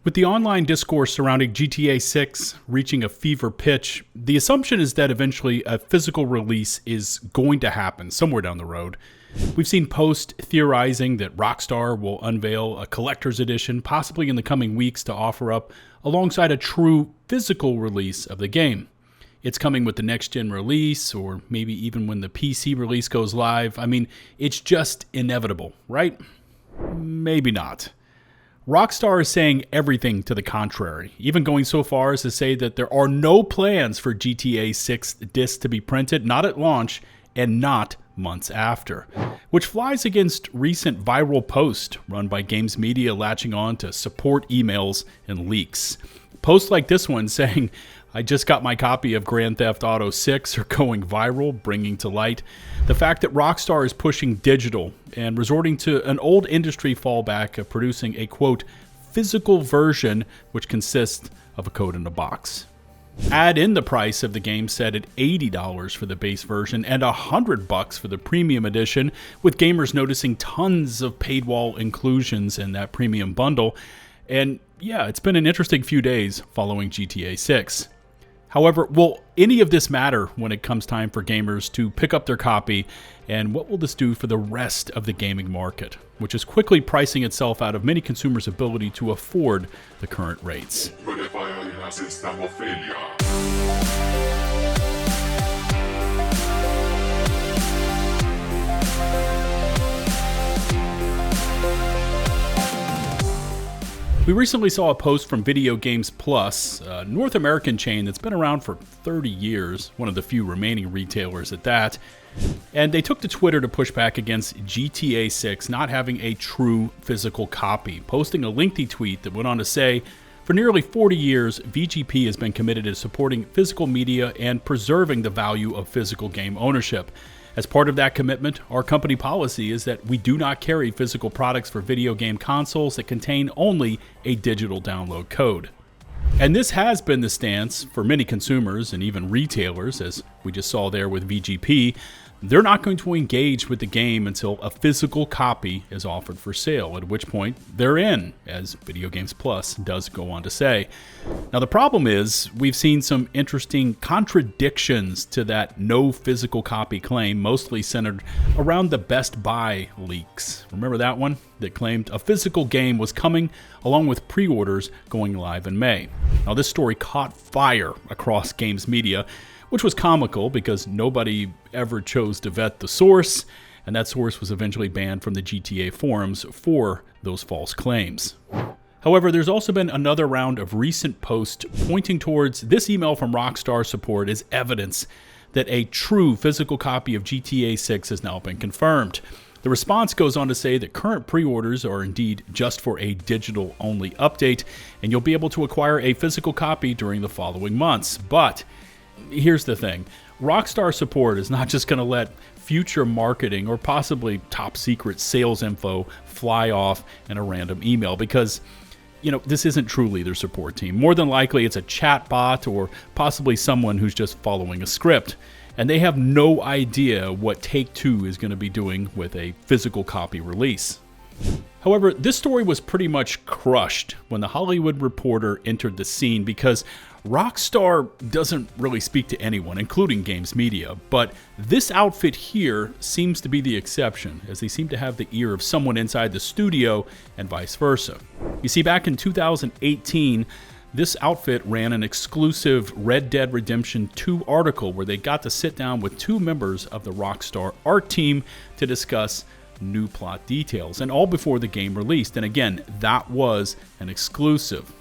With the online discourse surrounding GTA 6 reaching a fever pitch, the assumption is that eventually a physical release is going to happen somewhere down the road. We've seen posts theorizing that Rockstar will unveil a collector's edition, possibly in the coming weeks, to offer up alongside a true physical release of the game. It's coming with the next-gen release, or maybe even when the PC release goes live. I mean, it's just inevitable, right? Maybe not. Rockstar is saying everything to the contrary, even going so far as to say that there are no plans for GTA 6 discs to be printed, not at launch and not months after, which flies against recent viral posts run by Games Media latching on to support emails and leaks. Posts like this one saying, "I just got my copy of Grand Theft Auto 6 are going viral," bringing to light the fact that Rockstar is pushing digital and resorting to an old industry fallback of producing a, quote, physical version which consists of a code in a box. Add in the price of the game set at $80 for the base version and $100 for the premium edition, with gamers noticing tons of paywall inclusions in that premium bundle. And yeah, it's been an interesting few days following GTA 6. However, will any of this matter when it comes time for gamers to pick up their copy, and what will this do for the rest of the gaming market, which is quickly pricing itself out of many consumers' ability to afford the current rates? We recently saw a post from Video Games Plus, a North American chain that's been around for 30 years, one of the few remaining retailers at that, and they took to Twitter to push back against GTA 6 not having a true physical copy, posting a lengthy tweet that went on to say, "For nearly 40 years, VGP has been committed to supporting physical media and preserving the value of physical game ownership. As part of that commitment, our company policy is that we do not carry physical products for video game consoles that contain only a digital download code." And this has been the stance for many consumers and even retailers, as we just saw there with VGP. They're not going to engage with the game until a physical copy is offered for sale, at which point they're in, as Video Games Plus does go on to say. Now the problem is, we've seen some interesting contradictions to that no physical copy claim, mostly centered around the Best Buy leaks. Remember that one? That claimed a physical game was coming along with pre-orders going live in May. Now this story caught fire across Games Media, which was comical because nobody ever chose to vet the source, and that source was eventually banned from the GTA forums for those false claims. However, there's also been another round of recent posts pointing towards this email from Rockstar support as evidence that a true physical copy of GTA 6 has now been confirmed. The response goes on to say that current pre-orders are indeed just for a digital-only update, and you'll be able to acquire a physical copy during the following months. But here's the thing. Rockstar support is not just going to let future marketing or possibly top secret sales info fly off in a random email because, this isn't truly their support team. More than likely, it's a chat bot or possibly someone who's just following a script. And they have no idea what Take-Two is going to be doing with a physical copy release. However, this story was pretty much crushed when the Hollywood Reporter entered the scene because Rockstar doesn't really speak to anyone, including Games Media, but this outfit here seems to be the exception, as they seem to have the ear of someone inside the studio and vice versa. You see, back in 2018, this outfit ran an exclusive Red Dead Redemption 2 article where they got to sit down with two members of the Rockstar art team to discuss new plot details, and all before the game released. And again, that was an exclusive.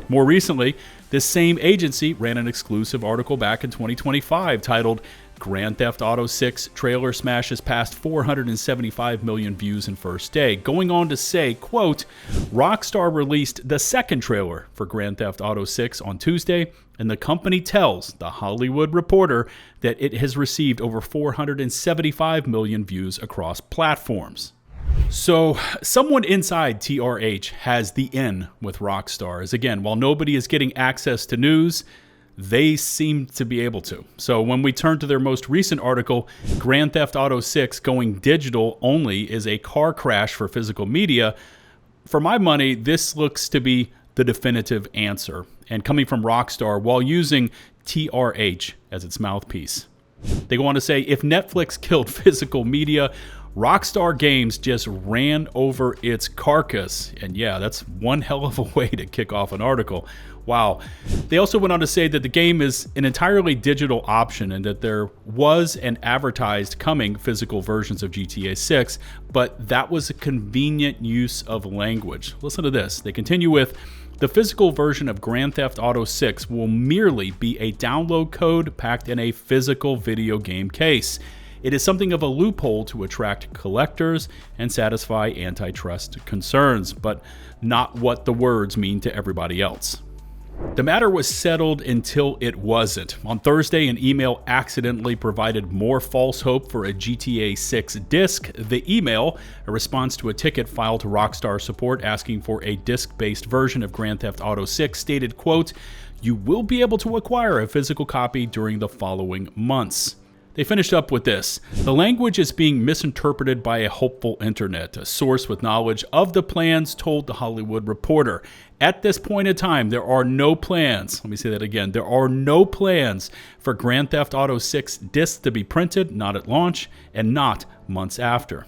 More recently, this same agency ran an exclusive article back in 2025 titled Grand Theft Auto 6 trailer smashes past 475 million views in first day, going on to say, quote, "Rockstar released the second trailer for Grand Theft Auto 6 on Tuesday, and the company tells The Hollywood Reporter that it has received over 475 million views across platforms." So, someone inside TRH has the in with Rockstar, as again, while nobody is getting access to news, they seem to be able to. So when we turn to their most recent article, Grand Theft Auto 6 going digital only is a car crash for physical media, for my money, this looks to be the definitive answer, and coming from Rockstar while using TRH as its mouthpiece. They go on to say, if Netflix killed physical media, Rockstar Games just ran over its carcass. And yeah, that's one hell of a way to kick off an article. Wow. They also went on to say that the game is an entirely digital option and that there was an advertised coming physical versions of GTA 6, but that was a convenient use of language. Listen to this. They continue with, the physical version of Grand Theft Auto 6 will merely be a download code packed in a physical video game case. It is something of a loophole to attract collectors and satisfy antitrust concerns, but not what the words mean to everybody else. The matter was settled until it wasn't. On Thursday, an email accidentally provided more false hope for a GTA 6 disc. The email, a response to a ticket filed to Rockstar support asking for a disc-based version of Grand Theft Auto 6, stated, quote, "You will be able to acquire a physical copy during the following months." They finished up with this. The language is being misinterpreted by a hopeful internet. A source with knowledge of the plans told The Hollywood Reporter. At this point in time, there are no plans. Let me say that again. There are no plans for Grand Theft Auto 6 discs to be printed, not at launch, and not months after.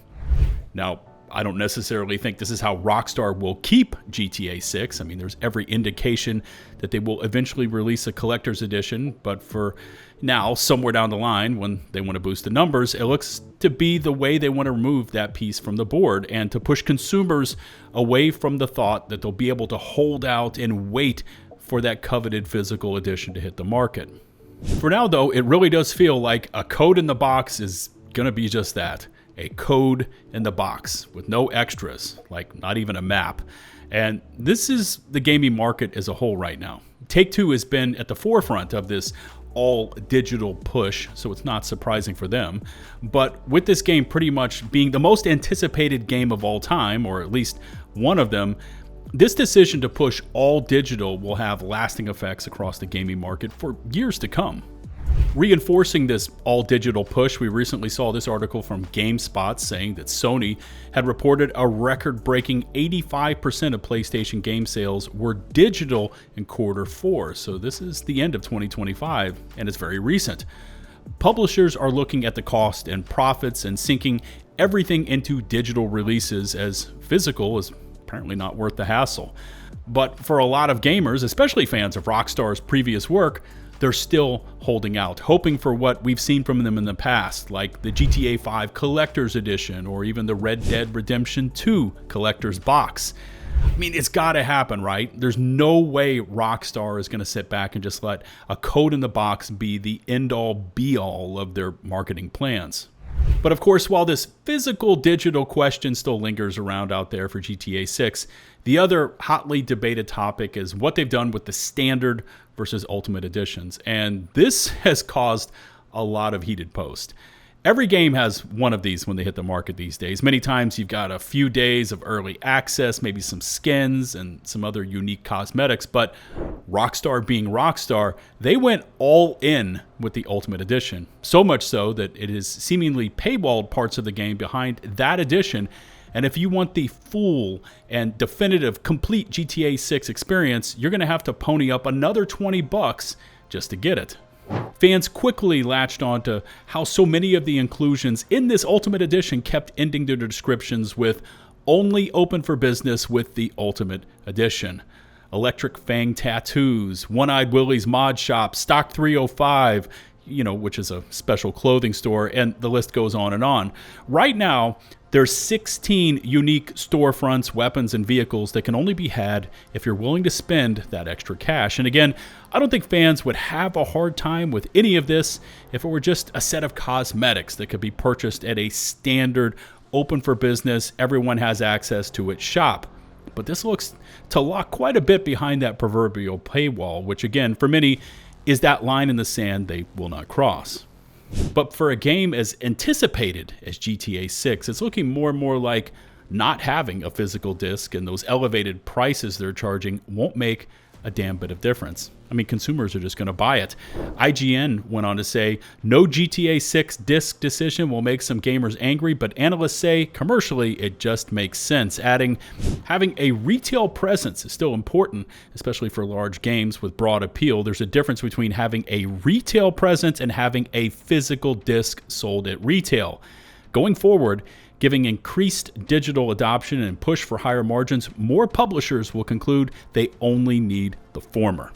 Now, I don't necessarily think this is how Rockstar will keep GTA 6. I mean, there's every indication that they will eventually release a collector's edition, but for now, somewhere down the line, when they want to boost the numbers, it looks to be the way they want to remove that piece from the board and to push consumers away from the thought that they'll be able to hold out and wait for that coveted physical edition to hit the market. For now, though, it really does feel like a code in the box is going to be just that. A code in the box with no extras, like not even a map. And this is the gaming market as a whole right now. Take-Two has been at the forefront of this all-digital push, so it's not surprising for them. But with this game pretty much being the most anticipated game of all time, or at least one of them, this decision to push all digital will have lasting effects across the gaming market for years to come. Reinforcing this all-digital push, we recently saw this article from GameSpot saying that Sony had reported a record-breaking 85% of PlayStation game sales were digital in Q4. So this is the end of 2025, and it's very recent. Publishers are looking at the cost and profits and sinking everything into digital releases, as physical is apparently not worth the hassle. But for a lot of gamers, especially fans of Rockstar's previous work, they're still holding out, hoping for what we've seen from them in the past, like the GTA 5 Collector's Edition or even the Red Dead Redemption 2 Collector's Box. I mean, it's got to happen, right? There's no way Rockstar is going to sit back and just let a code in the box be the end-all, be-all of their marketing plans. But of course, while this physical-digital question still lingers around out there for GTA 6, the other hotly debated topic is what they've done with the standard versus ultimate editions. And this has caused a lot of heated posts. Every game has one of these when they hit the market these days. Many times you've got a few days of early access, maybe some skins and some other unique cosmetics, but Rockstar being Rockstar, they went all in with the Ultimate Edition. So much so that it is seemingly paywalled parts of the game behind that edition. And if you want the full and definitive complete GTA 6 experience, you're going to have to pony up another $20 just to get it. Fans quickly latched on to how so many of the inclusions in this Ultimate Edition kept ending their descriptions with only open for business with the Ultimate Edition. Electric Fang tattoos, One-Eyed Willie's mod shop, Stock 305, which is a special clothing store, and the list goes on and on. Right now, there's 16 unique storefronts, weapons, and vehicles that can only be had if you're willing to spend that extra cash. And again, I don't think fans would have a hard time with any of this if it were just a set of cosmetics that could be purchased at a standard, open for business, everyone has access to it shop. But this looks to lock quite a bit behind that proverbial paywall, which again, for many, is that line in the sand they will not cross. But for a game as anticipated as GTA 6, it's looking more and more like not having a physical disc and those elevated prices they're charging won't make a damn bit of difference. I mean, consumers are just going to buy it. IGN went on to say, no GTA 6 disc decision will make some gamers angry, but analysts say commercially it just makes sense, adding, having a retail presence is still important, especially for large games with broad appeal. There's a difference between having a retail presence and having a physical disc sold at retail. Going forward, giving increased digital adoption and push for higher margins, more publishers will conclude they only need the former.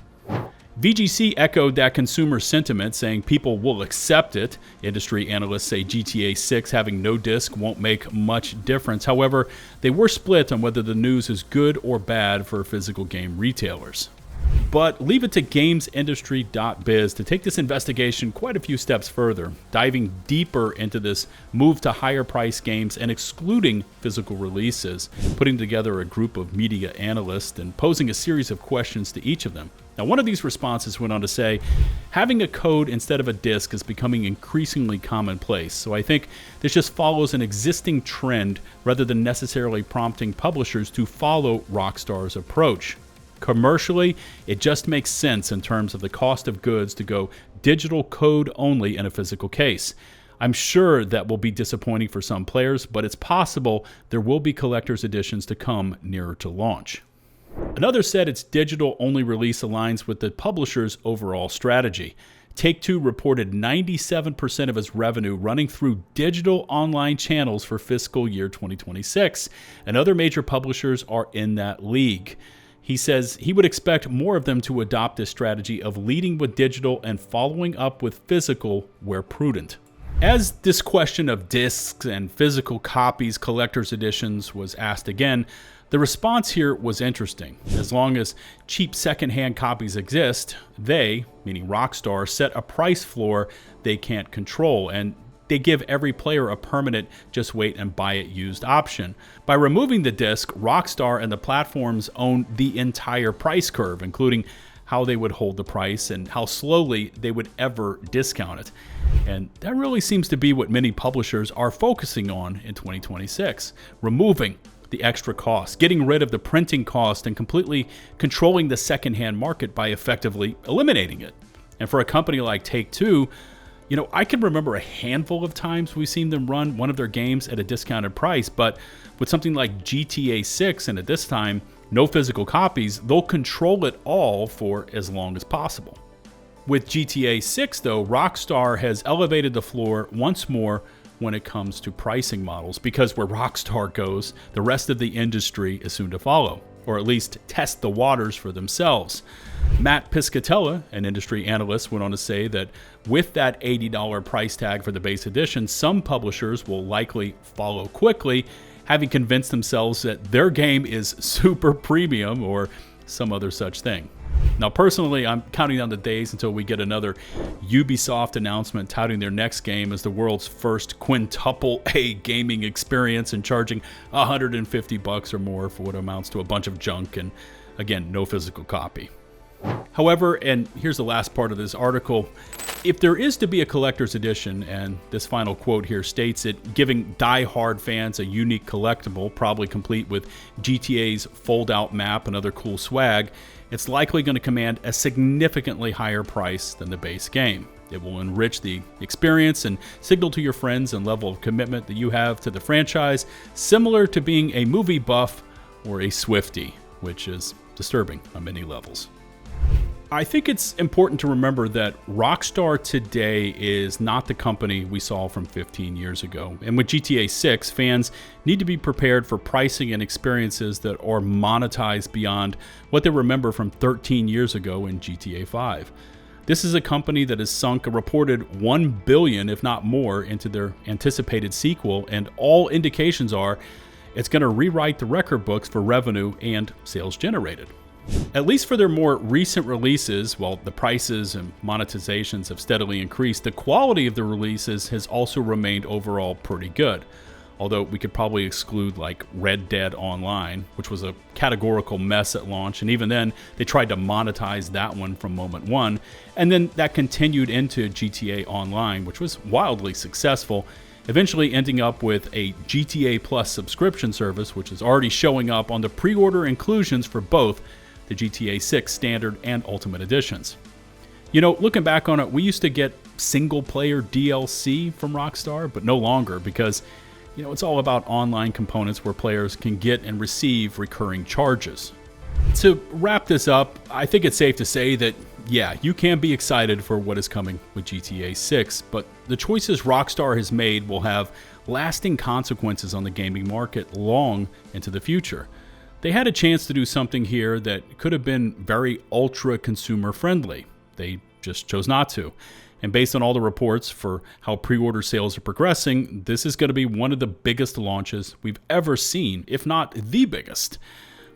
VGC echoed that consumer sentiment, saying people will accept it. Industry analysts say GTA 6 having no disc won't make much difference. However, they were split on whether the news is good or bad for physical game retailers. But leave it to gamesindustry.biz to take this investigation quite a few steps further, diving deeper into this move to higher price games and excluding physical releases, putting together a group of media analysts and posing a series of questions to each of them. Now, one of these responses went on to say, having a code instead of a disc is becoming increasingly commonplace, so I think this just follows an existing trend rather than necessarily prompting publishers to follow Rockstar's approach. Commercially, it just makes sense in terms of the cost of goods to go digital code only in a physical case. I'm sure that will be disappointing for some players, but it's possible there will be collector's editions to come nearer to launch. Another said its digital-only release aligns with the publisher's overall strategy. Take-Two reported 97% of its revenue running through digital online channels for fiscal year 2026, and other major publishers are in that league. He says he would expect more of them to adopt this strategy of leading with digital and following up with physical where prudent. As this question of discs and physical copies, collector's editions, was asked again, the response here was interesting. As long as cheap secondhand copies exist, they, meaning Rockstar, set a price floor they can't control, and they give every player a permanent just wait and buy it used option. By removing the disc, Rockstar and the platforms own the entire price curve, including how they would hold the price and how slowly they would ever discount it. And that really seems to be what many publishers are focusing on in 2026, removing the extra cost, getting rid of the printing cost, and completely controlling the secondhand market by effectively eliminating it. And for a company like Take-Two, I can remember a handful of times we've seen them run one of their games at a discounted price, but with something like GTA 6 and at this time, no physical copies, they'll control it all for as long as possible. With GTA 6 though, Rockstar has elevated the floor once more when it comes to pricing models, because where Rockstar goes, the rest of the industry is soon to follow, or at least test the waters for themselves. 𝗏𝗏𝐿, an industry analyst, went on to say that with that $80 price tag for the base edition, some publishers will likely follow quickly, having convinced themselves that their game is super premium or some other such thing. Now, personally, I'm counting down the days until we get another Ubisoft announcement touting their next game as the world's first 𝗏𝗏𝐴 gaming experience and charging $150 or more for what amounts to a bunch of junk and, again, no physical copy. However, and here's the last part of this article, if there is to be a collector's edition, and this final quote here states it, giving die-hard fans a unique collectible, probably complete with GTA's fold-out map and other cool swag, it's likely going to command a significantly higher price than the base game. It will enrich the experience and signal to your friends and level of commitment that you have to the franchise, similar to being a movie buff or a Swiftie, which is disturbing on many levels. I think it's important to remember that Rockstar today is not the company we saw from 15 years ago. And with GTA 6, fans need to be prepared for pricing and experiences that are monetized beyond what they remember from 13 years ago in GTA 5. This is a company that has sunk a reported $1 billion, if not more, into their anticipated sequel, and all indications are it's going to rewrite the record books for revenue and sales generated. At least for their more recent releases, while the prices and monetizations have steadily increased, the quality of the releases has also remained overall pretty good. Although we could probably exclude like Red Dead Online, which was a categorical mess at launch, and even then they tried to monetize that one from moment one, and then that continued into GTA Online, which was wildly successful, eventually ending up with a GTA Plus subscription service, which is already showing up on the pre-order inclusions for both the GTA 6 Standard and Ultimate Editions. You know, looking back on it, we used to get single-player DLC from Rockstar, but no longer because, you know, it's all about online components where players can get and receive recurring charges. To wrap this up, I think it's safe to say that, yeah, you can be excited for what is coming with GTA 6, but the choices Rockstar has made will have lasting consequences on the gaming market long into the future. They had a chance to do something here that could have been very ultra consumer friendly. They just chose not to. And based on all the reports for how pre-order sales are progressing, this is going to be one of the biggest launches we've ever seen, if not the biggest.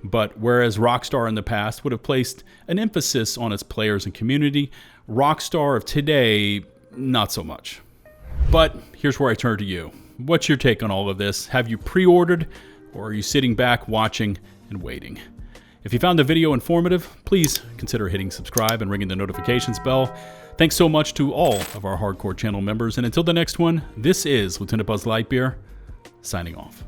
But whereas Rockstar in the past would have placed an emphasis on its players and community, Rockstar of today, not so much. But here's where I turn to you. What's your take on all of this? Have you pre-ordered, or are you sitting back watching and waiting? If you found the video informative, please consider hitting subscribe and ringing the notifications bell. Thanks so much to all of our hardcore channel members, and until the next one, this is 𝐓𝐿𝐴𝐻𝐿𝐿𝐿𝐵uzLitebeer signing off.